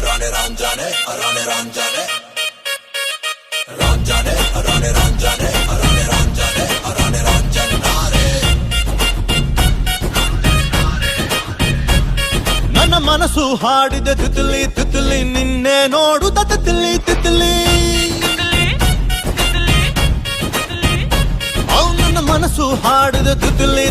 ರಾಣೆ ರಾಂಜಾನೆ ರಾಣೆ ರಾಂಜಾನೆ ರಾಂಜಾನೆ ರಾಣೆ ರಾಂಜಾನೆ ರಾಣೆ ರಾಂಜಾನೆ ರಾಣೆ ರಾಂಜಾನೆ ನಾರೆ ನನ್ನ ಮನಸ್ಸು ಹಾಡಿದ ತಿತ್ಲಿ ತಿತ್ಲಿ ನಿನ್ನೆ ನೋಡುತ್ತ ತಿತ್ಲಿ ತಿತ್ಲಿ ನನ್ನ ಮನಸ್ಸು ಹಾಡಿದ ತಿತ್ಲಿ